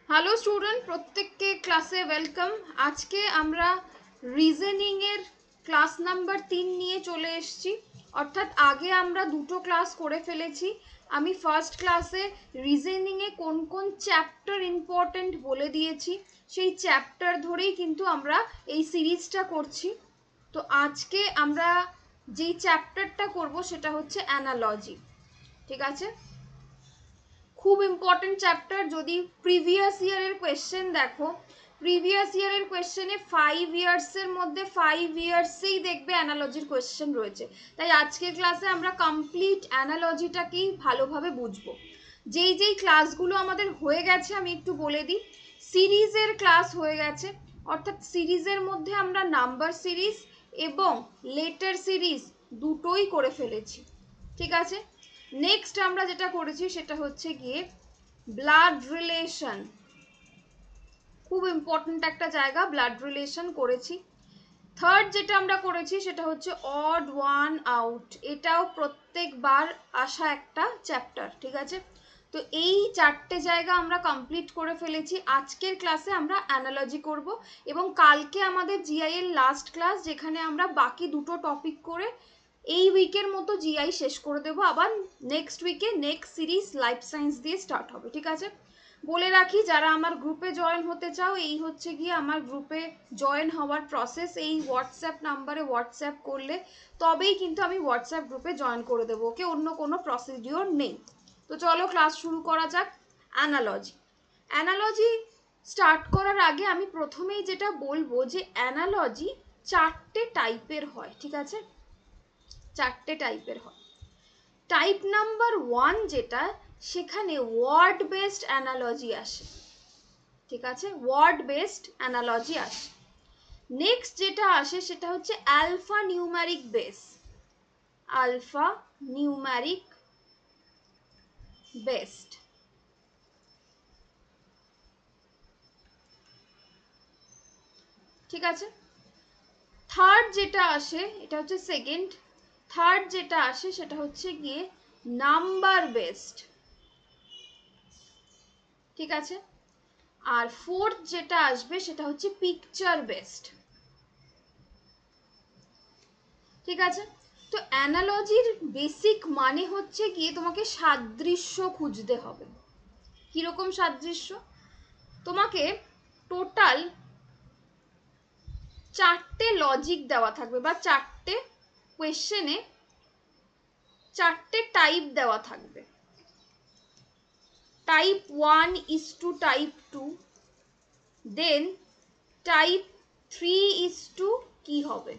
Hello student, প্রত্যেককে ক্লাসে welcome. আজকে আমরা রিজনিং এর ক্লাস নাম্বার 3 নিয়ে চলে এসেছি। অর্থাৎ আগে আমরা দুটো ক্লাস করে ফেলেছি। আমি ফার্স্ট ক্লাসে রিজনিং এ কোন কোন চ্যাপ্টার ইম্পর্টেন্ট বলে দিয়েছি, সেই চ্যাপ্টার ধরেই কিন্তু আমরা এই সিরিজটা করছি। তো আজকে আমরা যেই চ্যাপ্টারটা করব সেটা হচ্ছে অ্যানালজি। ঠিক আছে, খুব ইম্পর্টেন্ট চ্যাপ্টার। যদি প্রিভিয়াস ইয়ারের কোয়েশ্চেন দেখো, প্রিভিয়াস ইয়ারের কোয়েশ্চেনে 5 ইয়ার্সের মধ্যে 5 ইয়ার্সেই দেখবে অ্যানালজির কোয়েশ্চেন রয়েছে। তাই আজকের ক্লাসে আমরা কমপ্লিট অ্যানালজিটাকেই ভালোভাবে বুঝবো। যেই যেই ক্লাসগুলো আমাদের হয়ে গেছে আমি একটু বলে দিই। সিরিজের ক্লাস হয়ে গেছে, অর্থাৎ সিরিজের মধ্যে আমরা নাম্বার সিরিজ এবং লেটার সিরিজ দুটোই করে ফেলেছি। ঠিক আছে, নেক্সট আমরা যেটা করেছি সেটা হচ্ছে গিয়ে ব্লাড রিলেশন। খুব ইম্পর্টেন্ট একটা জায়গা, ব্লাড রিলেশন করেছি। থার্ড যেটা আমরা করেছি সেটা হচ্ছে অড ওয়ান আউট। এটাও প্রত্যেকবার আসা একটা চ্যাপ্টার। ঠিক আছে, তো এই চারটে জায়গা আমরা কমপ্লিট করে ফেলেছি। আজকের ক্লাসে আমরা অ্যানালজি করব এবং কালকে আমাদের জিআই এর লাস্ট ক্লাস, যেখানে আমরা বাকি দুটো টপিক করে এই উইকের মতো জিআই শেষ করে দেবো। আবার নেক্সট উইকে নেক্সট সিরিজ লাইফ সায়েন্স দিয়ে স্টার্ট হবে। ঠিক আছে, বলে রাখি যারা আমার গ্রুপে জয়েন হতে চাও, এই হচ্ছে গিয়ে আমার গ্রুপে জয়েন হওয়ার প্রসেস। এই হোয়াটসঅ্যাপ নাম্বারে হোয়াটসঅ্যাপ করলে তবেই কিন্তু আমি হোয়াটসঅ্যাপ গ্রুপে জয়েন করে দেবো। ওকে, অন্য কোনো প্রসিডিওর নেই। তো চলো ক্লাস শুরু করা যাক। অ্যানালজি। অ্যানালজি স্টার্ট করার আগে আমি প্রথমেই যেটা বলবো যে অ্যানালজি চারটে টাইপের হয়। ঠিক আছে, চারটে টাইপের হয়। টাইপ নাম্বার 1 যেটা, সেখানে ওয়ার্ড বেসড অ্যানালজি আসে। ঠিক আছে, ওয়ার্ড বেসড অ্যানালজি আসে। নেক্সট যেটা আসে সেটা হচ্ছে alpha numeric base. Alpha numeric based. ঠিক আছে, থার্ড যেটা আসে এটা হচ্ছে সেকেন্ড। থার্ড যেটা আসে সেটা হচ্ছে গিয়ে নাম্বার বেসড। ঠিক আছে, আর ফোর্থ যেটা আসবে সেটা হচ্ছে পিকচার বেসড। ঠিক আছে, তো অ্যানালজির বেসিক মানে হচ্ছে গিয়ে তোমাকে সাদৃশ্য খুঁজতে হবে। কিরকম সাদৃশ্য? তোমাকে টোটাল চারটে লজিক দেওয়া থাকবে, বা চারটে কোয়েশ্চেনে চারটে টাইপ দেওয়া থাকবে। Type 1 is to type 2, then type 3 is to কি হবে?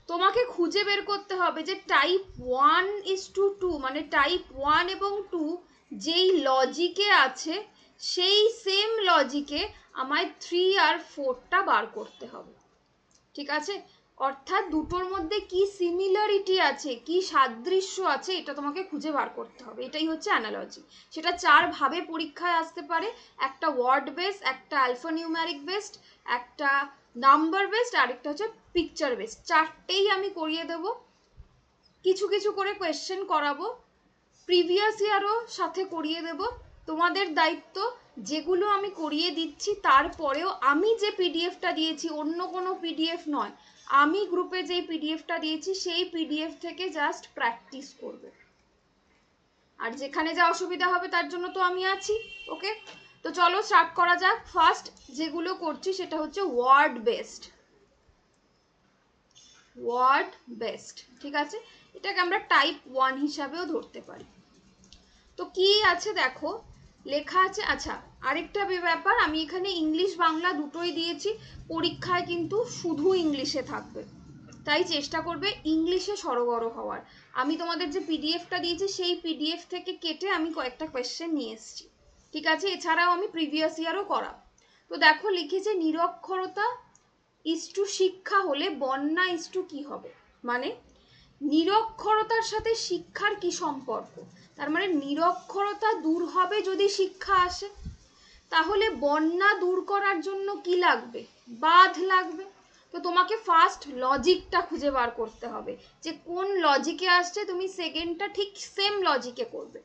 তোমাকে খুঁজে বের করতে হবে যে টাইপ 1 is to 2 মানে টাইপ 1 এবং 2 যেই লজিকে আছে সেই সেম লজিকে আমায় 3 আর 4টা বার করতে হবে। ঠিক আছে, অর্থাৎ দুটোর মধ্যে কি সিমিলারিটি আছে, কি সাদৃশ্য আছে, এটা তোমাকে খুঁজে বার করতে হবে। এটাই হচ্ছে অ্যানালজি। সেটা চার ভাবে পরীক্ষায় আসতে পারে। একটা ওয়ার্ড বেস, একটা আলফানিউম্যারিক বেসড, একটা নাম্বার বেসড, আরেকটা হচ্ছে পিকচার বেসড। চারটেই আমি করিয়ে দেব, কিছু কিছু করে কোয়েশ্চেন করাবো, প্রিভিয়াস ইয়ারও সাথে করিয়ে দেব। তোমাদের দায়িত্ব যেগুলো আমি করিয়ে দিচ্ছি তারপরেও আমি যে পিডিএফটা দিয়েছি, অন্য কোনো পিডিএফ নয়, আমি গ্রুপে যে পিডিএফটা দিয়েছি সেই পিডিএফ থেকে জাস্ট প্র্যাকটিস করবে। আর যেখানে যা অসুবিধা হবে তার জন্য তো আমি আছি। ওকে, তো চলো স্টার্ট করা যাক। ফার্স্ট যেগুলো করছি সেটা হচ্ছে ওয়ার্ড বেসড। ওয়ার্ড বেসড, ঠিক আছে, এটাকে আমরা টাইপ 1 হিসাবেও ধরতে পারি। তো কি আছে দেখো, লেখা আছে। আচ্ছা, আরেকটা ব্যাপার, আমি এখানে ইংলিশ বাংলা দুটোই দিয়েছি। পরীক্ষায় কিন্তু শুধু ইংলিশে থাকবে, তাই চেষ্টা করবে ইংলিশে সরগর হওয়ার। আমি তোমাদের যে পিডিএফটা দিয়েছি সেই পিডিএফ থেকে কেটে আমি কয়েকটা কোয়েশ্চেন নিয়ে এসেছি। ঠিক আছে, এছাড়াও আমি প্রিভিয়াস ইয়ারও করা। তো দেখো লিখেছে নিরক্ষরতা ইস্টু শিক্ষা হলে বন্যা ইস্টু কি হবে? মানে নিরক্ষরতার সাথে শিক্ষার কি সম্পর্ক? তার মানে নিরক্ষরতা দূর হবে যদি শিক্ষা আসে, তাহলে বন্যা দূর করার জন্য কি লাগবে? বাঁধ লাগবে। তো তোমাকে ফার্স্ট লজিকটা খুঁজে বার করতে হবে যে কোন লজিকে আসছে, তুমি সেকেন্ডটা ঠিক সেম লজিকে করবে।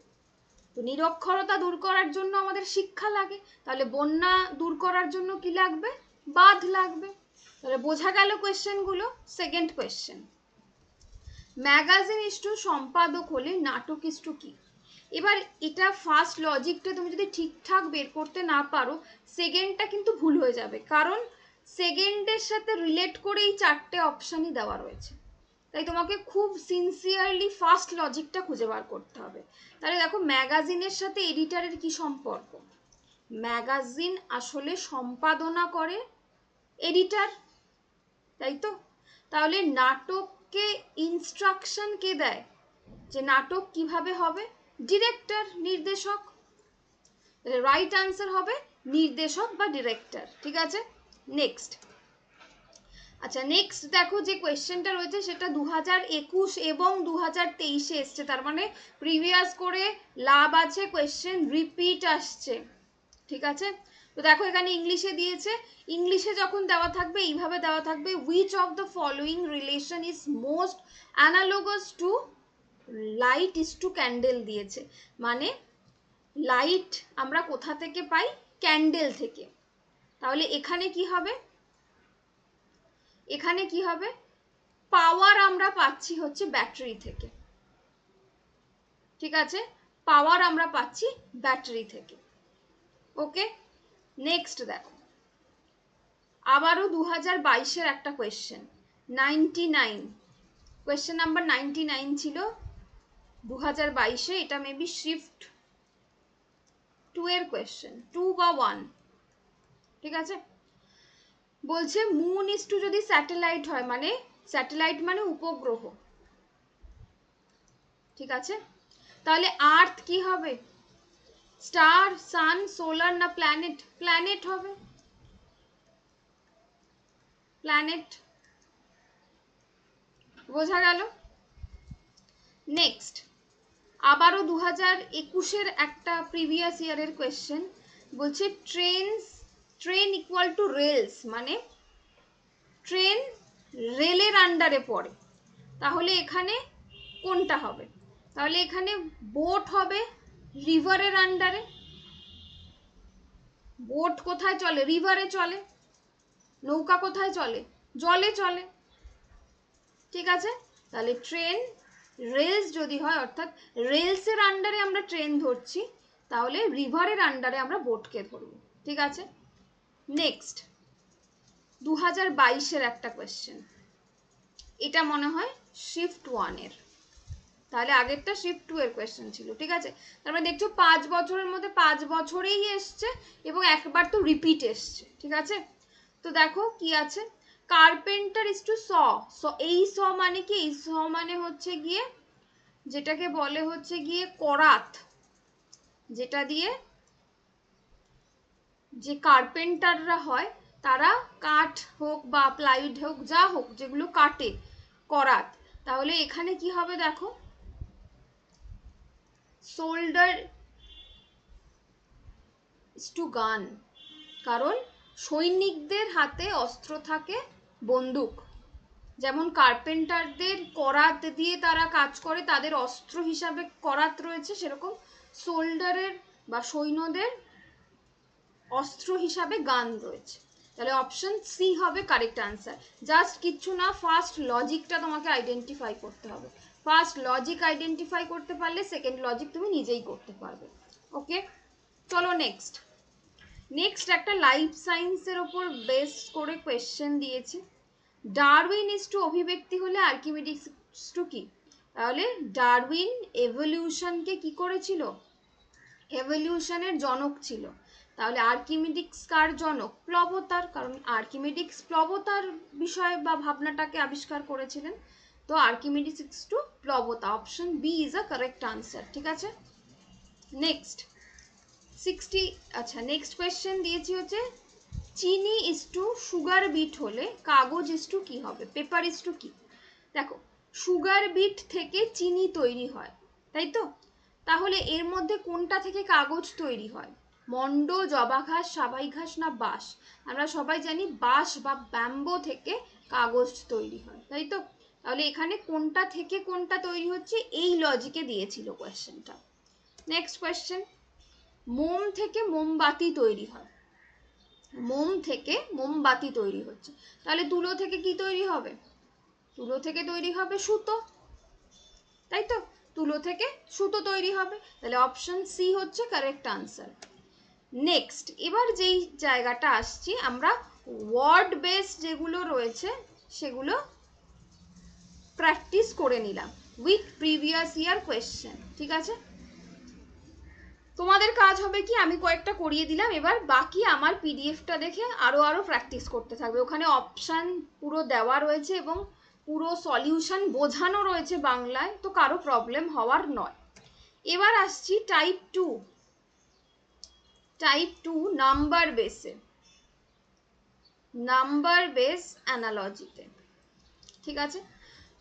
তো নিরক্ষরতা দূর করার জন্য আমাদের শিক্ষা লাগে, তাহলে বন্যা দূর করার জন্য কি লাগবে? বাঁধ লাগবে। তাহলে বোঝা গেল কোয়েশ্চেনগুলো। সেকেন্ড কোয়েশ্চেন, ম্যাগাজিন ইস্টু সম্পাদক হলে নাটক ইস্টু কি? এবার এটা ফার্স্ট লজিকটা তুমি যদি ঠিকঠাক বের করতে না পারো, সেকেন্ডটা কিন্তু ভুল হয়ে যাবে, কারণ সেকেন্ডের সাথে রিলেট করে এই চারটে অপশানই দেওয়া রয়েছে। তাই তোমাকে খুব সিনসিয়ারলি ফার্স্ট লজিকটা খুঁজে বার করতে হবে। তাহলে দেখো, ম্যাগাজিনের সাথে এডিটারের কি সম্পর্ক? ম্যাগাজিন আসলে সম্পাদনা করে এডিটার, তাই তো? তাহলে নাটককে ইনস্ট্রাকশন কে দেয় যে নাটক কিভাবে হবে? ডিরেক্টর, নির্দেশক। রাইট আনসার হবে নির্দেশক বা ডিরেক্টর। ঠিক আছে, নেক্সট। আচ্ছা, নেক্সট দেখো যে কোয়েশ্চেনটা রয়েছে সেটা 2021 এবং 2023 এসছে, তার মানে প্রিভিয়াস করে লাভ আছে, কোয়েশ্চেন রিপিট আসছে। ঠিক আছে, তো দেখো এখানে ইংলিশে দিয়েছে, ইংলিশে যখন দেওয়া থাকবে এইভাবে দেওয়া থাকবে, which of the following relation is most analogous to light is to candle দিয়েছে, মানে লাইট আমরা কোথা থেকে পাই? ক্যান্ডেল থেকে। তাহলে এখানে কি হবে? এখানে কি হবে? পাওয়ার আমরা পাচ্ছি হচ্ছে ব্যাটারি থেকে। ঠিক আছে, পাওয়ার আমরা পাচ্ছি ব্যাটারি থেকে। ওকে, নেক্সট দেখো, আবারও 2022-এর একটা কোয়েশ্চেন, 99, কোয়েশ্চেন নাম্বার 99 ছিল 2022-এ। এটা মেবি শিফট 2 এর কোয়েশ্চেন, 2 বা 1। ঠিক আছে, বলছে মুন ইজ টু যদি স্যাটেলাইট হয়, মানে স্যাটেলাইট মানে উপগ্রহ। ঠিক আছে, তাহলে আর্থ কি হবে? স্টার, সান, সোলার না প্ল্যানেট? প্ল্যানেট হবে, প্ল্যানেট। বোঝা গেল? নেক্সট, আবারও 2021-এর একটা প্রিভিয়াস ইয়ারের কোয়েশ্চেন, বলছে ট্রেন ইকুয়াল টু রেলস, মানে ট্রেন রেলের আন্ডারে পড়ে। তাহলে এখানে কোনটা হবে? তাহলে এখানে বোট হবে রিভারের আন্ডারে। বোট কোথায় চলে? রিভারে চলে। নৌকা কোথায় চলে? জলে চলে। ঠিক আছে, তাহলে ট্রেন রেলস যদি হয়, অর্থাৎ রেলসের আন্ডারে আমরা ট্রেন ধরছি, তাহলে রিভারের আন্ডারে আমরা বোটকে ধরব। ঠিক আছে, নেক্সট 2022-এর একটা কোয়েশ্চেন, এটা মনে হয় শিফট 1-এর, তাহলে আগেরটা শিফট 2 এর কোয়েশ্চেন ছিল। ঠিক আছে, তারপরে দেখছো 5 বছরের মধ্যে 5 বছরেই এসছে এবং একবার তো রিপিট এসছে। ঠিক আছে, তো দেখো কি আছে, কার্পেন্টার ইজ টু স। এই স মানে কি? এই স মানে হচ্ছে গিয়ে যেটাকে বলে হচ্ছে গিয়ে করাত, যেটা দিয়ে যে কার্পেন্টাররা হয় তারা কাঠ হোক বা প্লাইউড হোক, যা হোক, যেগুলো কাটে, করাত। তাহলে এখানে কি হবে দেখো, শোল্ডার টু গান, কারণ সৈনিকদের হাতে অস্ত্র থাকে, বন্দুক। যেমন কার্পেন্টারদের করাত দিয়ে তারা কাজ করে, তাদের অস্ত্র হিসাবে করাত রয়েছে, সেরকম সোল্ডারের বা সৈন্যদের অস্ত্র হিসাবে গান রয়েছে। তাহলে অপশন সি হবে কারেক্ট আনসার। জাস্ট কিচ্ছু না, ফার্স্ট লজিকটা তোমাকে আইডেন্টিফাই করতে হবে। ফার্স্ট লজিক আইডেন্টিফাই করতে পারলে সেকেন্ড লজিক তুমি নিজেই করতে পারবে। ওকে, চলো নেক্সট। নেক্সট একটা লাইফ সায়েন্সের ওপর বেস করে কোয়েশ্চেন দিয়েছি, ডারউইন ইজ টু অভিব্যক্তি হলে আর্কিমিডিস টু কি? তাহলে ডারউইন এভলিউশনকে কি করেছিল? এভলিউশনের জনক ছিল। তাহলে আর্কিমিডিক্স কার জনক? প্লবতার, কারণ আর্কিমিডিক্স প্লবতার বিষয় বা ভাবনাটাকে আবিষ্কার করেছিলেন। তো আর্কিমিডিস ইজ টু প্লবতা, option B is a correct answer. ঠিক আছে, নেক্সট 60। আচ্ছা, নেক্সট কোয়েশ্চেন দিয়েছি হচ্ছে চিনি ইজ টু সুগার বিট হলে কাগজ ইজ টু কি হবে? পেপার ইজ টু কি? দেখো, সুগার বিট থেকে চিনি তৈরি হয়, তাই তো? তাহলে এর মধ্যে কোনটা থেকে কাগজ তৈরি হয়? মন্ড, জবা ঘাস, সাবাই ঘাস না বাঁশ? আমরা সবাই জানি বাঁশ বা ব্যাম্বো থেকে কাগজ তৈরি হয়, তাই তো? তাহলে এখানে কোনটা থেকে কোনটা তৈরি হচ্ছে, এই লজিকে দিয়েছিল কোয়েশ্চেনটা। নেক্সট কোয়েশ্চেন, মোম থেকে মোমবাতি তৈরি হয়, মোম থেকে মোমবাতি তৈরি হচ্ছে, তাহলে তুলো থেকে কি তৈরি হবে? তুলো থেকে তৈরি হবে সুতো, তাই তো? তুলো থেকে সুতো তৈরি হবে, তাহলে অপশন সি হচ্ছে কারেক্ট আনসার। নেক্সট, এবার যেই জায়গাটা আসছি আমরা, ওয়ার্ড বেস যেগুলো রয়েছে সেগুলো প্র্যাকটিস করে নিলাম উইথ প্রিভিয়াস ইয়ার কোয়েশ্চেন, ঠিক আছে? তোমাদের কাজ হবে কি, আমি কয়েকটা করিয়ে দিলাম, এবার বাকি আমার পিডিএফটা দেখে আরো প্র্যাকটিস করতে থাকবে। ওখানে অপশান পুরো দেওয়া রয়েছে এবং পুরো সলিউশন বোঝানো রয়েছে বাংলায়, তো কারো প্রবলেম হওয়ার নয়। এবার আসছি টাইপ 2, টাইপ 2 নাম্বার বেসে, নাম্বার বেস অ্যানালজিতে, ঠিক আছে?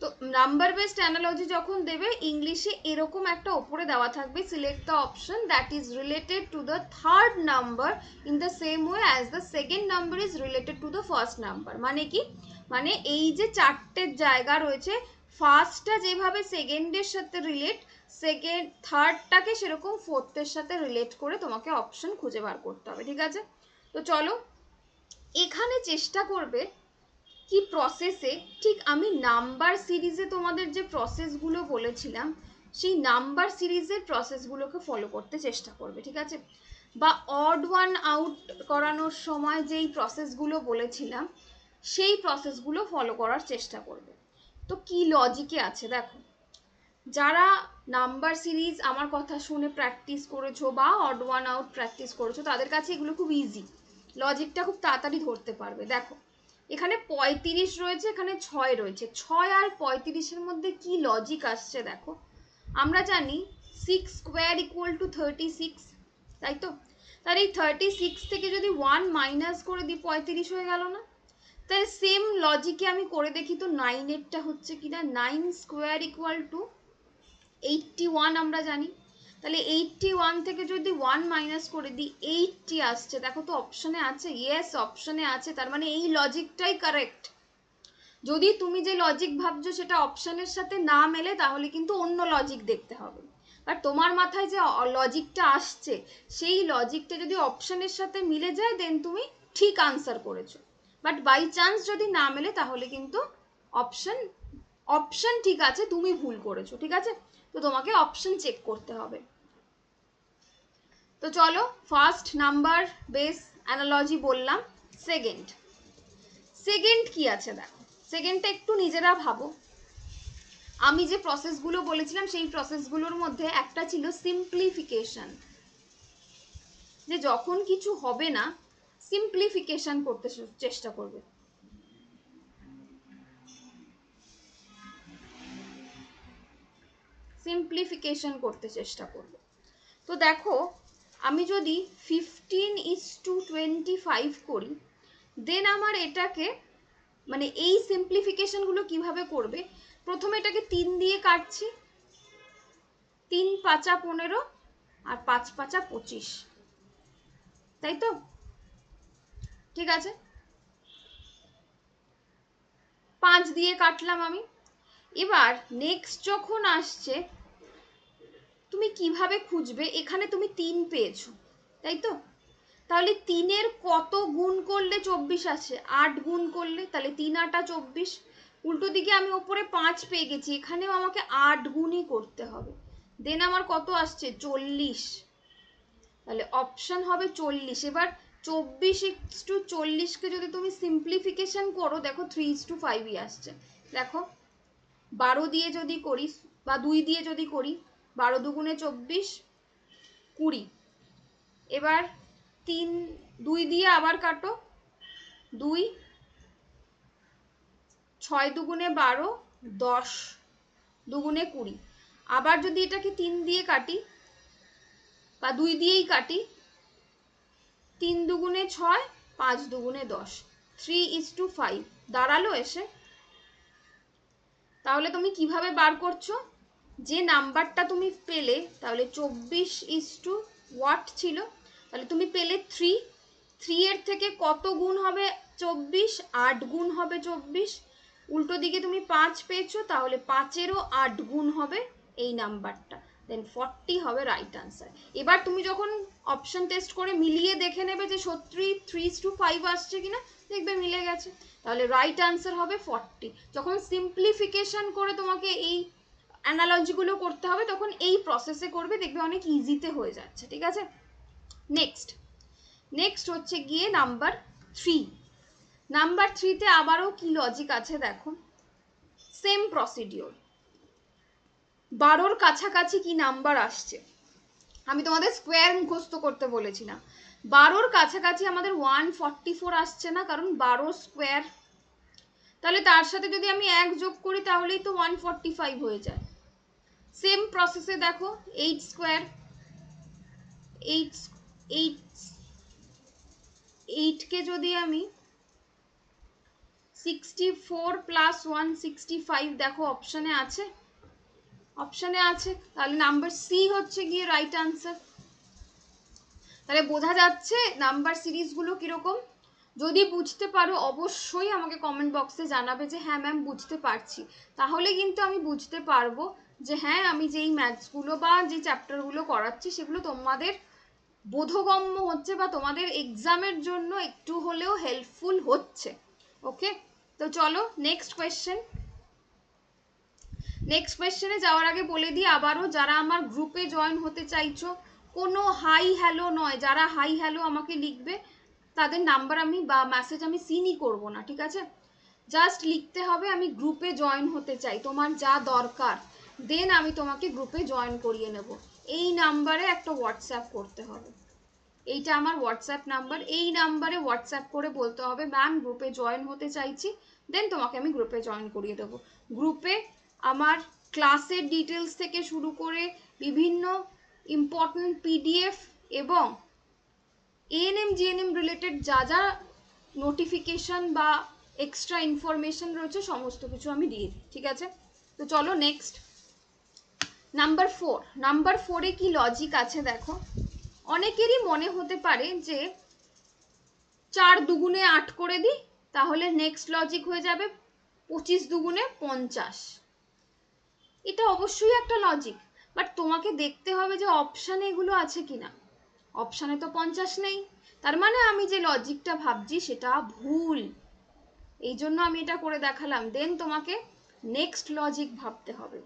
তো নাম্বার বেসড অ্যানালজি যখন দেবে, ইংলিশে এরকম একটা ওপরে দেওয়া থাকবে, select the option that is related to the third number in the same way as the second number is related to the first number. মানে কি? মানে এই যে চারটে জায়গা রয়েছে, ফার্স্টটা যেভাবে সেকেন্ডের সাথে রিলেট, সেকেন্ড থার্ডটাকে সেরকম ফোর্থের সাথে রিলেট করে তোমাকে অপশন খুঁজে বার করতে হবে, ঠিক আছে? তো চলো, এখানে চেষ্টা করবে কি প্রসেসে, ঠিক আমি নাম্বার সিরিজে তোমাদের যে প্রসেসগুলো বলেছিলাম সেই নাম্বার সিরিজের প্রসেসগুলোকে ফলো করতে চেষ্টা করবে, ঠিক আছে? বা অড ওয়ান আউট করানোর সময় যেই প্রসেসগুলো বলেছিলাম সেই প্রসেসগুলো ফলো করার চেষ্টা করবে। তো কি লজিকে আছে দেখো, যারা নাম্বার সিরিজ আমার কথা শুনে প্র্যাকটিস করেছো বা অড ওয়ান আউট প্র্যাকটিস করেছো, তাদের কাছে এগুলো খুব ইজি, লজিকটা খুব তাড়াতাড়ি ধরতে পারবে। দেখো, এখানে 35 রয়েছে, এখানে 6 রয়েছে, 6 আর 35-এর মধ্যে কি লজিক আসছে দেখো। আমরা জানি 6 স্কোয়ার ইকুয়াল টু 36, তাই তো? তাহলে এই 36 থেকে যদি 1 মাইনাস করে দিই 35 হয়ে গেল না? তাহলে সেম লজিকে আমি করে দেখি তো 9-এরটা হচ্ছে কিনা। 9 স্কোয়ার ইকুয়াল টু 81 আমরা জানি, তাহলে 81 থেকে যদি 1 মাইনাস করে দিই 80 আসছে, দেখো তো অপশনে আছে, ইয়েস অপশনে আছে, তার মানে এই লজিকটাই কারেক্ট। যদি তুমি যে লজিক ভাবছো সেটা অপশনের সাথে না মেলে তাহলে কিন্তু অন্য লজিক দেখতে হবে, আর তোমার মাথায় যে লজিকটা আসছে সেই লজিকটা যদি অপশনের সাথে মিলে যায় দেন তুমি ঠিক আনসার করেছো, বাট বাই চান্স যদি না মেলে তাহলে কিন্তু অপশন ঠিক আছে, তুমি ভুল করেছো, ঠিক আছে? তো তোমাকে অপশন চেক করতে হবে। তো চলো, ফার্স্ট নাম্বার বেস অ্যানালজি বললাম, সেকেন্ড কি আছে দেখো, সেকেন্ডটা একটু নিজেরা ভাবো। আমি যে প্রসেসগুলো বলেছিলাম সেই প্রসেসগুলোর মধ্যে একটা ছিল সিম্পলিফিকেশন, যে যখন কিছু হবে না সিম্পলিফিকেশন করতে চেষ্টা করবে। সিম্পলিফিকেশন করতে চেষ্টা করবে। তো দেখো, আমি যদি 15:25 করি, দেন আমার এটাকে, মানে এই সিম্পলিফিকেশনগুলো কিভাবে করবে, প্রথমে এটাকে 3 দিয়ে কাটছি, 3 5 15 আর 5 5 25, তাই তো? ঠিক আছে, 5 দিয়ে কাটলাম আমি। এবার নেক্সট যখন আসছে, তুমি কিভাবে খুঁজবে, এখানে তুমি 3 পেয়েছো, তাই তো? তাহলে 3-এর কত গুণ করলে 24 আসে? 8 গুণ করলে, তাহলে 3 8 24। উল্টো দিকে আমি ওপরে 5 পেয়ে গেছি, এখানেও আমাকে 8 গুণই করতে হবে, দেন আমার কত আসছে? 40, তাহলে অপশন হবে 40। এবার 24:40-কে যদি তুমি সিম্পলিফিকেশন করো, দেখো 3:5ই আসছে। দেখো 12 দিয়ে যদি করি বা 2 দিয়ে যদি করি, 12 দুগুণে 24, 20। এবার 2 দিয়ে আবার কাটো, 2, 6 দুগুণে 12, 10 দুগুণে 20। আবার যদি এটাকে 3 দিয়ে কাটি বা 2 দিয়েই কাটি, 3 দুগুণে 6, 5 দুগুণে 10, 3:5 দাঁড়ালো এসে। তাহলে তুমি কিভাবে বার করছো, যে নাম্বারটা তুমি পেলে, তাহলে 24:what ছিল, তাহলে তুমি পেলে 3 এর থেকে কত গুণ হবে 24? 8 গুণ হবে 24। উল্টো দিকে তুমি 5 পেয়েছো, তাহলে 5-এরও 8 গুণ হবে এই নাম্বারটা, দেন 40 হবে রাইট আনসার। এবার তুমি যখন অপশন টেস্ট করে মিলিয়ে দেখে নেবে যে সত্যি 3:5 আসছে কিনা, দেখবে মিলে গেছে, তাহলে রাইট আনসার হবে 40। যখন সিম্পলিফিকেশন করে তোমাকে এই অ্যানালজিগুলো করতে হবে তখন এই প্রসেসে করবে, দেখবে অনেক ইজিতে হয়ে যাচ্ছে। ঠিক আছে, নেক্সট হচ্ছে গিয়ে নাম্বার 3। নাম্বার 3তে আবারও কি লজিক আছে দেখো, সেম প্রসিডিওর। 12র কাছাকাছি কি নাম্বার আসছে, আমি তোমাদের স্কোয়ার মুখস্থ করতে বলেছি না। 12র কাছাকাছি আমাদের 144 আসছে না, কারণ 12 স্কোয়ার, তাহলে তার সাথে যদি আমি 1 যোগ করি তাহলেই তো 145 হয়ে যায়। সেম প্রসেসে দেখো 8 স্কোয়ার, 8কে যদি আমি 64 প্লাস 165, দেখো অপশানে আছে, তাহলে নাম্বার সি হচ্ছে গিয়ে রাইট আনসার। তাহলে বোঝা যাচ্ছে নাম্বার সিরিজগুলো কিরকম। যদি বুঝতে পারো অবশ্যই আমাকে কমেন্ট বক্সে জানাবে যে হ্যাঁ ম্যাম বুঝতে পারছি, তাহলে কিন্তু আমি বুঝতে পারবো যে হ্যাঁ আমি যেই ম্যাথসগুলো বা যে চ্যাপ্টারগুলো করাচ্ছি সেগুলো তোমাদের বোধগম্য হচ্ছে বা তোমাদের এক্সামের জন্য একটু হলেও হেল্পফুল হচ্ছে। ওকে, তো চলো নেক্সট কোয়েশ্চেনে যাওয়ার আগে বলে দিই আবারও, যারা আমার গ্রুপে জয়েন হতে চাইছো, কোনো হাই হ্যালো নয়, যারা হাই হ্যালো আমাকে লিখবে তাদের নাম্বার আমি বা মেসেজ আমি সিনই করব না। ঠিক আছে, জাস্ট লিখতে হবে আমি গ্রুপে জয়েন হতে চাই, তোমার যা দরকার, দেন আমি তোমাকে গ্রুপে জয়েন করিয়ে নেব। এই নাম্বারে একটা হোয়াটসঅ্যাপ করতে হবে, এইটা আমার হোয়াটসঅ্যাপ নাম্বার, এই নাম্বারে হোয়াটসঅ্যাপ করে বলতে হবে ম্যাম গ্রুপে জয়েন হতে চাইছি, দেন তোমাকে আমি গ্রুপে জয়েন করিয়ে দেবো। গ্রুপে আমার ক্লাসের ডিটেলস থেকে শুরু করে বিভিন্ন ইম্পর্টেন্ট পিডিএফ এবং এএনএম জিএনএম রিলেটেড যা যা নোটিফিকেশন বা এক্সট্রা ইনফরমেশন রয়েছে সমস্ত কিছু আমি দিয়ে দিই। ঠিক আছে, তো চলো নেক্সট নাম্বার 4-এ কি লজিক আছে দেখো। অনেকেরই মনে হতে পারে যে 4 দুগুণে 8 করে দিই, তাহলে নেক্সট লজিক হয়ে যাবে 25 দুগুণে 50। এটা অবশ্যই একটা লজিক, বাট তোমাকে দেখতে হবে যে অপশানে এগুলো আছে কিনা। অপশানে তো 50 নেই, তার মানে আমি যে লজিকটা ভাবছি সেটা ভুল, এই জন্য আমি এটা করে দেখালাম। দেন তোমাকে নেক্সট লজিক ভাবতে হবে।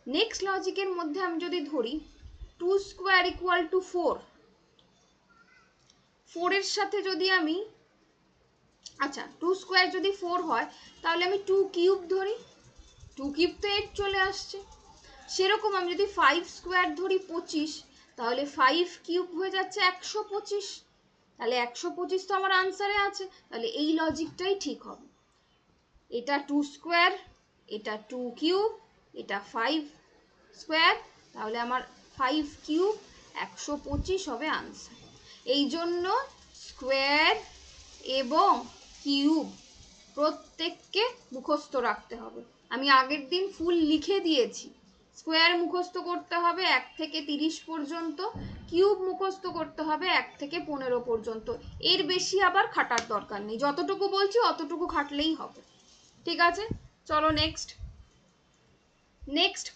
নেক্সট লজিকের মধ্যে আমি যদি ধরি 2 স্কোয়ার ইকুয়াল টু 4, 4-এর সাথে যদি আমি, আচ্ছা 2 স্কোয়ার যদি 4 হয় তাহলে আমি 2 কিউব ধরি, 2 কিউব তো 8 চলে আসছে। সেরকম আমি যদি 5 স্কোয়ার ধরি 25, তাহলে 5 কিউব হয়ে যাচ্ছে 125, তাহলে 125 তো আমার আনসারে আছে, তাহলে এই লজিকটাই ঠিক হবে। এটা 2 স্কোয়ার, এটা 2 কিউব, এটা 5 স্কোয়ার, তাহলে আমার 5 কিউব 125 হবে আনসার। এই জন্য স্কোয়ার এবং কিউব প্রত্যেককে মুখস্থ রাখতে হবে। আমি আগের দিন ফুল লিখে দিয়েছি, স্কোয়ার মুখস্থ করতে হবে 1 থেকে 30 পর্যন্ত, কিউব মুখস্থ করতে হবে 1 থেকে 15 পর্যন্ত, এর বেশি আবার খাটার দরকার নেই, যতটুকু বলছি অতটুকু খাটলেই হবে। ঠিক আছে, চলো নেক্সট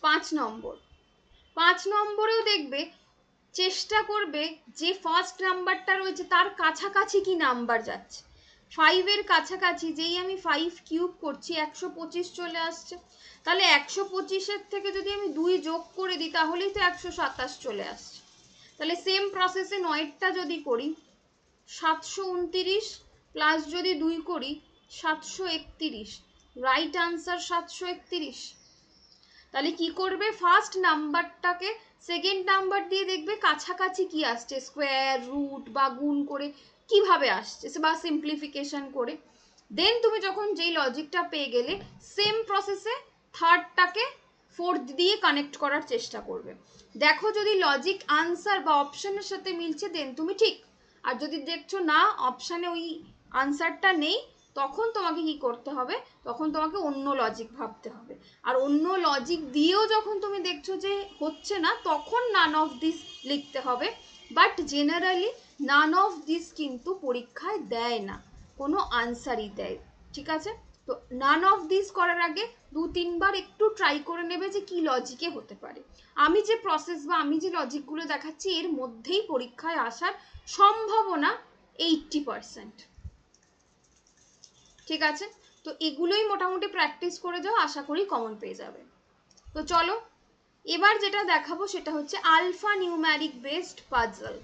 5 নম্বরেও দেখবে চেষ্টা করবে যে ফার্স্ট নাম্বারটা রয়েছে তার কাছাকাছি কি নাম্বার যাচ্ছে। 5-এর কাছাকাছি যেই আমি 5 কিউব করছি 125 চলে আসছে, তাহলে 125-এর থেকে যদি আমি 2 যোগ করে দিই তাহলেই তো 127 চলে আসছে। তাহলে সেম প্রসেসে 9-টা যদি করি 729 প্লাস যদি 2 করি 731, রাইট আনসার 731। তাহলে কি করবে, ফার্স্ট নাম্বারটাকে সেকেন্ড নাম্বার দিয়ে দেখবে কাছাকাছি কি আসছে, স্কোয়ার রুট বা গুণ করে কিভাবে আসছে বা সিম্পলিফিকেশন করে। দেন তুমি যখন যেই লজিকটা পেয়ে গেলে সেম প্রসেসে থার্ডটাকে 4th দিয়ে কানেক্ট করার চেষ্টা করবে। দেখো যদি লজিক আনসার বা অপশনের সাথে মিলছে দেন তুমি ঠিক, আর যদি দেখছো না অপশানে ওই আনসারটা নেই তখন তোমাকে কি করতে হবে, তখন তোমাকে অন্য লজিক ভাবতে হবে। আর অন্য লজিক দিয়েও যখন তুমি দেখছো যে হচ্ছে না তখন নান অফ দিস লিখতে হবে। But generally none of this কিন্তু পরীক্ষায় দেয় না, কোনো আনসারই দেয়। ঠিক আছে, তো নান অফ দিস করার আগে 2-3 বার একটু ট্রাই করে নেবে যে কি লজিকে হতে পারে। আমি যে প্রসেস বা আমি যে লজিকগুলো দেখাচ্ছি এর মধ্যেই পরীক্ষায় আসার সম্ভাবনা 80%। ঠিক আছে, তো এগুলোই মোটামুটি প্র্যাকটিস করে যাও, আশা করি কমন পেয়ে যাবে। তো চলো এবার যেটা দেখাবো সেটা হচ্ছে আলফা নিউম্যারিক বেসড পাজল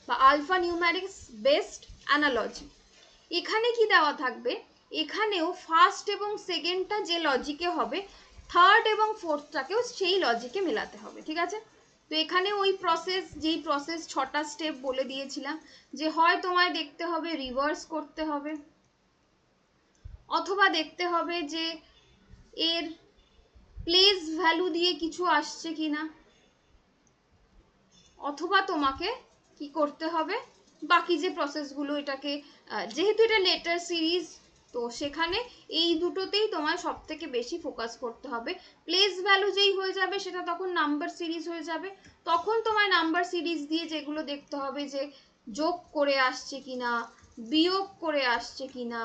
বা আলফা নিউম্যারিক্স বেসড অ্যানালজি। এখানে কি দেওয়া থাকবে, এখানেও ফার্স্ট এবং সেকেন্ডটা যে লজিকে হবে, থার্ড এবং ফোর্থটাকেও সেই লজিকে মেলাতে হবে। ঠিক আছে, তো এখানে ওই প্রসেস, যেই প্রসেস 6টা স্টেপ বলে দিয়েছিলাম, যে হয় তোমায় দেখতে হবে রিভার্স করতে হবে, অথবা দেখতে হবে যে এর প্লেস ভ্যালু দিয়ে কিছু আসছে কিনা, অথবা তোমাকে কি করতে হবে বাকি যে প্রসেসগুলো, এটাকে যেহেতু এটা লেটার সিরিজ, তো সেখানে এই দুটোতেই তোমায় সব থেকে বেশি ফোকাস করতে হবে। প্লেস ভ্যালু যেই হয়ে যাবে সেটা তখন নাম্বার সিরিজ হয়ে যাবে, তখন তোমায় নাম্বার সিরিজ দিয়ে যেগুলো দেখতে হবে যে যোগ করে আসছে কিনা, বিয়োগ করে আসছে কিনা,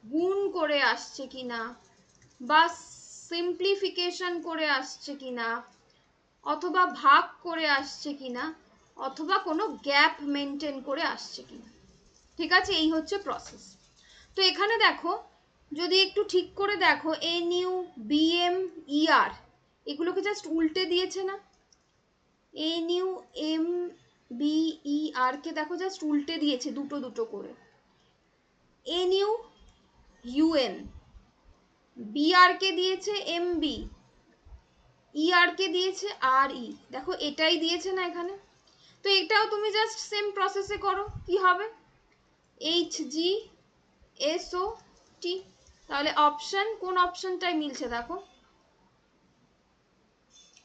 গুণ করে আসছে কিনা, বা সিম্পলিফিকেশন করে আসছে কিনা, অথবা ভাগ করে আসছে কিনা, অথবা কোনো গ্যাপ মেনটেন করে আসছে কিনা। ঠিক আছে, এই হচ্ছে প্রসেস। তো এখানে দেখো, যদি একটু ঠিক করে দেখো, NU BM ER এগুলোকে জাস্ট উল্টে দিয়েছে না, NU MBER কে দেখো জাস্ট উল্টে দিয়েছে দুটো দুটো করে, NU UN, BR কে দিয়েছে MB, ER কে দিয়েছে RE, দেখো এটাই দিয়েছে না এখানে। তো এটাও তুমি জাস্ট সেম প্রসেসে করো, কি হবে HGSOT, তাহলে অপশন, কোন অপশনটাই মিলছে দেখো,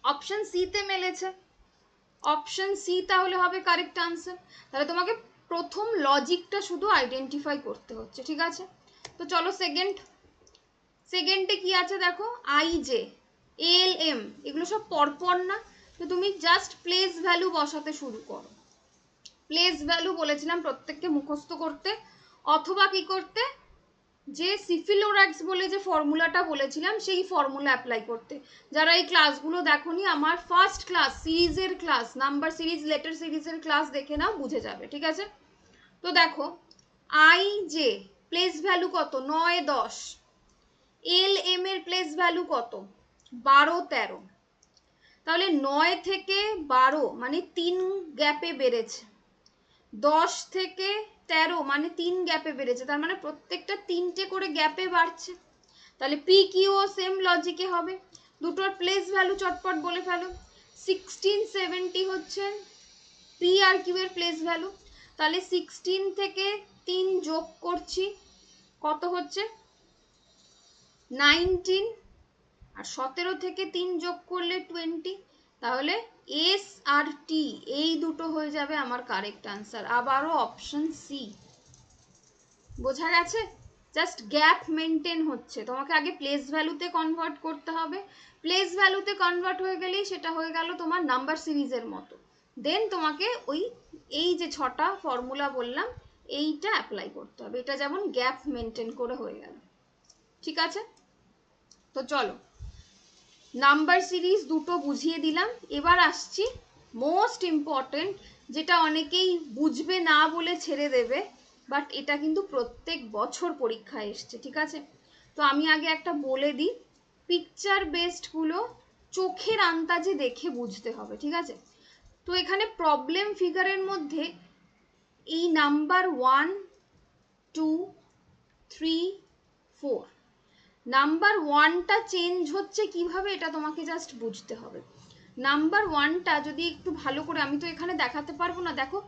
অপশন সি তে মিলেছে, অপশন সি তাহলে হবে কারেক্ট আনসার। তাহলে তোমাকে প্রথম লজিকটা শুধু আইডেন্টিফাই করতে হচ্ছে। ঠিক আছে, তো চলো সেকেন্ডে কি আছে দেখো, IJ ALM এগুলো সব পরপর না, তো তুমি জাস্ট প্লেস ভ্যালু বসাতে শুরু করো। প্লেস ভ্যালু বলেছিলাম প্রত্যেককে মুখস্থ করতে, অথবা কি করতে, যে সিফিলোরাক্স বলে যে ফর্মুলাটা বলেছিলাম সেই ফর্মুলা অ্যাপ্লাই করতে। যারা এই ক্লাসগুলো দেখোনি, আমার ফার্স্ট ক্লাস সিরিজের ক্লাস, নাম্বার সিরিজ লেটার সিরিজের ক্লাস দেখে নাও, বুঝে যাবে। ঠিক আছে, তো দেখো IJ প্লেস ভ্যালু কত, 9-10, LM এর প্লেস ভ্যালু কত, 12-13, তাহলে 9 থেকে 12 মানে 3 গ্যাপে বেড়েছে, 10 থেকে 13 মানে 3 গ্যাপে বেড়েছে, তার মানে প্রত্যেকটা 3টে করে গ্যাপে বাড়ছে। তাহলে PQ সেম লজিকে হবে, দুটোর প্লেস ভ্যালু চটপট বলে ফেলো। 1670 হচ্ছে PRQ এর প্লেস ভ্যালু, তাহলে 16 থেকে 3 যোগ করছি, কত হচ্ছে 19, আর 17 থেকে 3 যোগ করলে 20, তাহলে S আর T এই দুটো হয়ে যাবে আমার কারেক্ট আনসার। আবারও অপশন সি, বোঝা গেছে? জাস্ট গ্যাপ মেনটেন হচ্ছে, তোমাকে আগে প্লেস ভ্যালুতে কনভার্ট করতে হবে, প্লেস ভ্যালুতে কনভার্ট হয়ে গেলেই সেটা হয়ে গেল তোমার নাম্বার সিরিজের মতো, দেন তোমাকে ওই এই যে 6টা ফর্মুলা বললাম এইটা অ্যাপ্লাই করতে হবে, এটা যেমন গ্যাপ মেনটেন করে হয়ে গেল। ঠিক আছে, তো চলো নাম্বার সিরিজ দুটো বুঝিয়ে দিলাম, এবার আসছি মোস্ট ইম্পর্টেন্ট, যেটা অনেকেই বুঝবে না বলে ছেড়ে দেবে, বাট এটা কিন্তু প্রত্যেক বছর পরীক্ষায় এসছে। ঠিক আছে, তো আমি আগে একটা বলে দিই, পিকচার বেসডগুলো চোখের আন্দাজে দেখে বুঝতে হবে। ঠিক আছে, তো এখানে প্রবলেম ফিগারের মধ্যে এই নাম্বার 1, 2, 3, 4, নাম্বার 1টা চেঞ্জ হচ্ছে কিভাবে এটা তোমাকে জাস্ট বুঝতে হবে। নাম্বার 1টা যদি একটু ভালো করে, আমি তো এখানে দেখাতে পারবো না, দেখো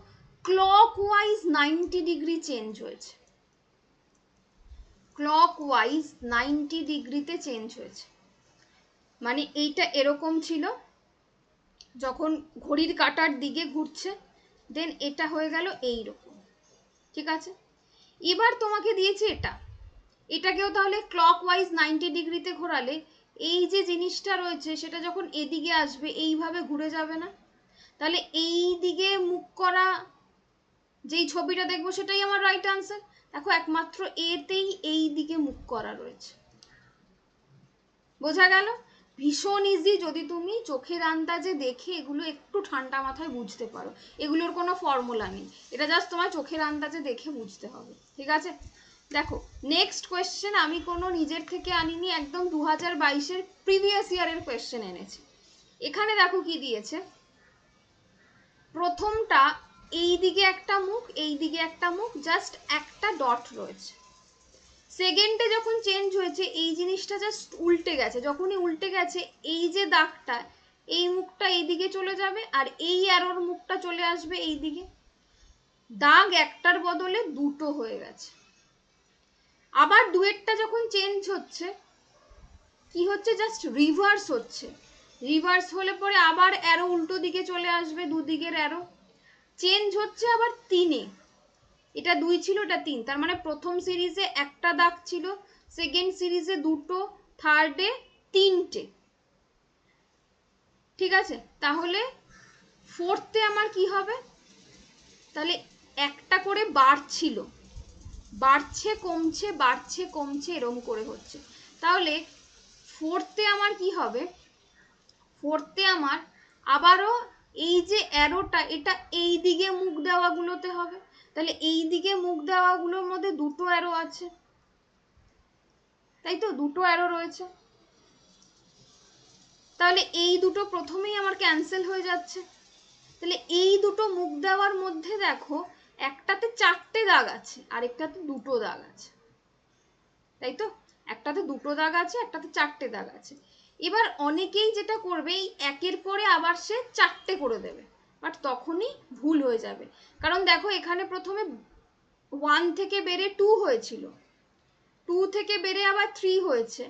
ক্লকওয়াইজ 90 ডিগ্রি চেঞ্জ হয়েছে, ক্লকওয়াইজ 90 ডিগ্রিতে চেঞ্জ হয়েছে, মানে এইটা এরকম ছিল যখন ঘড়ির কাঁটার দিকে ঘুরছে, দেন এটা হয়ে গেল এইরকম। ঠিক আছে, এবার তোমাকে দিয়েছে এটা, এটাকেও তাহলে ক্লকওয়াইজ 90 ডিগ্রিতে ঘোরালে এই যে জিনিসটা রয়েছে সেটা যখন এদিকে আসবে এইভাবে ঘুরে যাবে না, তাহলে এই দিকে মুখ করা যেই ছবিটা দেখবো সেটাই আমার রাইট আনসার। দেখো একমাত্র এতেই এই দিকে মুখ করা রয়েছে, বোঝা গেল? ভীষণ ইজি যদি তুমি চোখের আন্দাজে দেখে এগুলো একটু ঠান্ডা মাথায় বুঝতে পারো। এগুলোর কোনো ফর্মুলা নেই, এটা জাস্ট তোমার চোখের আন্দাজে দেখে বুঝতে হবে। ঠিক আছে, দেখো নেক্সট কোয়েশ্চেন আমি কোনো নিজের থেকে আনিনি, একদম 2022-এর প্রিভিয়াস ইয়ারের কোয়েশ্চেন এনেছি। এখানে দেখো কি দিয়েছে, প্রথমটা এই দিকে একটা মুখ, এই দিকে একটা মুখ, জাস্ট একটা ডট রয়েছে। সেকেন্ডে যখন চেঞ্জ হয়েছে এই জিনিসটা জাস্ট উল্টে গেছে, যখনই উল্টে গেছে এই যে দাগটা, এই মুখটা এই দিকে চলে যাবে আর এই অ্যারোর মুখটা চলে আসবে এই দিকে। দাগ একটার বদলে দুটো হয়ে গেছে। আবার দুয়েরটা যখন চেঞ্জ হচ্ছে কি হচ্ছে, জাস্ট রিভার্স হচ্ছে। রিভার্স হলে পরে আবার অ্যারো উল্টো দিকে চলে আসবে, দুদিকের অ্যারো চেঞ্জ হচ্ছে আবার তিনে। এটা 2 ছিল, এটা 3, তার মানে প্রথম সিরিজে একটা দাগ ছিল, সেকেন্ড সিরিজে দুটো, থার্ডে 3টে। ঠিক আছে, তাহলে ফোর্থে আমার কি হবে, তাহলে একটা করে বাড়ছিল, বাড়ছে কমছে বাড়ছে কমছে এরকম করে হচ্ছে। তাহলে ফোর্থে আমার কি হবে, ফোর্থে আমার আবারও এই যে অ্যারোটা এটা এই দিকে মুখ দেওয়াগুলোতে হবে। তাহলে এই দিকে মুখ দেওয়াগুলোর মধ্যে দুটো অ্যারো আছে, তাই তো, দুটো অ্যারো রয়েছে। তাহলে এই দুটো প্রথমেই আমার ক্যান্সেল হয়ে যাচ্ছে। তাহলে এই দুটো মুখ দেওয়ার মধ্যে দেখো একটাতে 4টে দাগ আছে আর একটাতে দুটো দাগ আছে, তাই তো, একটাতে দুটো দাগ আছে একটাতে 4টে দাগ আছে। এবার অনেকেই যেটা করবে এই একের পরে আবার সে 4টে করে দেবে, বাট তখনই ভুল হয়ে যাবে। কারণ দেখো এখানে প্রথমে 1 থেকে বেড়ে 2 হয়েছিল, 2 থেকে বেড়ে আবার 3 হয়েছে,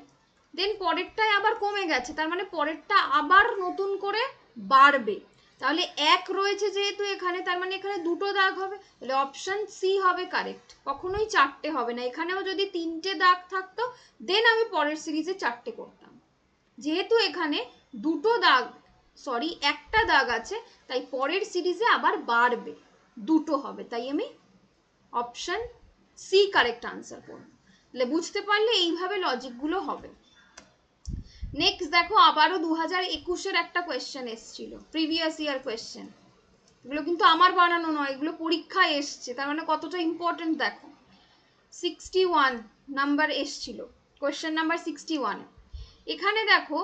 দেন পরেরটায় আবার কমে গেছে, তার মানে পরেরটা আবার নতুন করে বাড়বে। তাহলে 1 রয়েছে যেহেতু এখানে, তার মানে এখানে দুটো দাগ হবে, তাহলে অপশন সি হবে কারেক্ট, কখনোই 4টে হবে না। এখানেও যদি 3টে দাগ থাকতো দেন আমি পরের সিরিজে 4টে করতাম। যেহেতু এখানে দুটো দাগ, সরি একটা দাগ আছে, তাই পরের সিরিজে আবার বাড়বে, দুটো হবে, তাই আমি অপশন সি কারেক্ট আনসার করব। তাহলে বুঝতে পারলে এইভাবে লজিকগুলো হবে। নেক্সট দেখো আবারও 2021-এর একটা কোয়েশ্চেন এসেছিল, প্রিভিয়াস ইয়ার কোয়েশ্চেন। এগুলো কিন্তু আমার বানানো নয়, এগুলো পরীক্ষায় এসছে, তার মানে কতটা ইম্পর্টেন্ট দেখো। 61 নাম্বার এসছিল, কোয়েশ্চেন নাম্বার 61। এখানে দেখো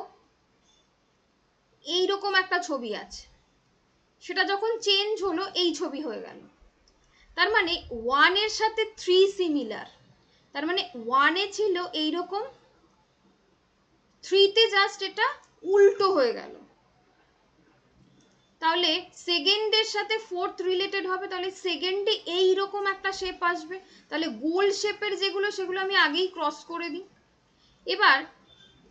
এইরকম একটা ছবি আছে, সেটা যখন চেঞ্জ হলো এই ছবি হয়ে গেল। তার মানে 1-এর সাথে 3 সিমিলার, তার মানে 1-এ ছিল এইরকম, 3-তে জাস্ট এটা উল্টো হয়ে গেল। তাহলে সেকেন্ডের সাথে ফোর্থ রিলেটেড হবে, তাহলে সেকেন্ডে এইরকম একটা শেপ আসবে। তাহলে গোল শেপের যেগুলো সেগুলো আমি আগেই ক্রস করে দিই। এবার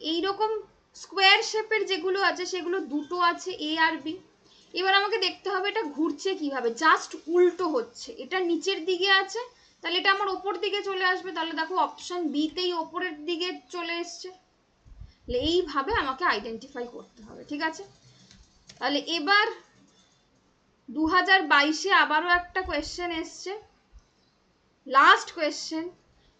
এইরকম স্কোয়ার শেপের যেগুলো আছে সেগুলো দুটো আছে, এ আর বি। এবার আমাকে দেখতে হবে এটা ঘুরছে কিভাবে, জাস্ট উল্টো হচ্ছে, এটা নিচের দিকে আছে, তাহলে এটা আমার ওপর দিকে চলে আসবে। তাহলে দেখো অপশন বিতেই ওপরের দিকে চলে এসছে। এইভাবে আমাকে আইডেন্টিফাই করতে হবে। ঠিক আছে, তাহলে এবার 2022-এ আবারও একটা কোয়েশ্চেন এসছে, লাস্ট কোয়েশ্চেন।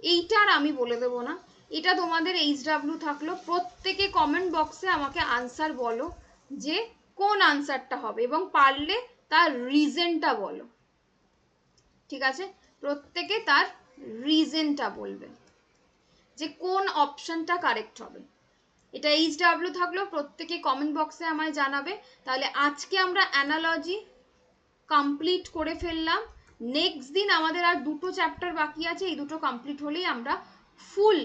এইটা আর আমি বলে দেবো না, এটা তোমাদের HW থাকলো। প্রত্যেকে কমেন্ট বক্সে আমাকে আনসার বলো যে কোন আনসারটা হবে, এবং পারলে তার রিজনটা বলো। ঠিক আছে, প্রত্যেকে তার রিজনটা বলবে যে কোন অপশনটা কারেক্ট হবে। এটা HW থাকলো, প্রত্যেকে কমেন্ট বক্সে আমায় জানাবে। তাহলে আজকে আমরা অ্যানালজি কমপ্লিট করে ফেললাম। নেক্সট দিন আমাদের আর দুটো চ্যাপ্টার বাকি আছে, এই দুটো কমপ্লিট হলেই আমরা ফুল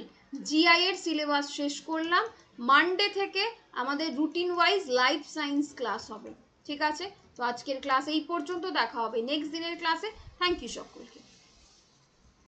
জিআই এর সিলেবাস শেষ করলাম। মানডে থেকে আমাদের routine wise life science class হবে। ঠিক আছে, তো আজকের ক্লাস এই পর্যন্ত, দেখা হবে নেক্সট দিনের ক্লাসে। থ্যাংক ইউ সকলকে।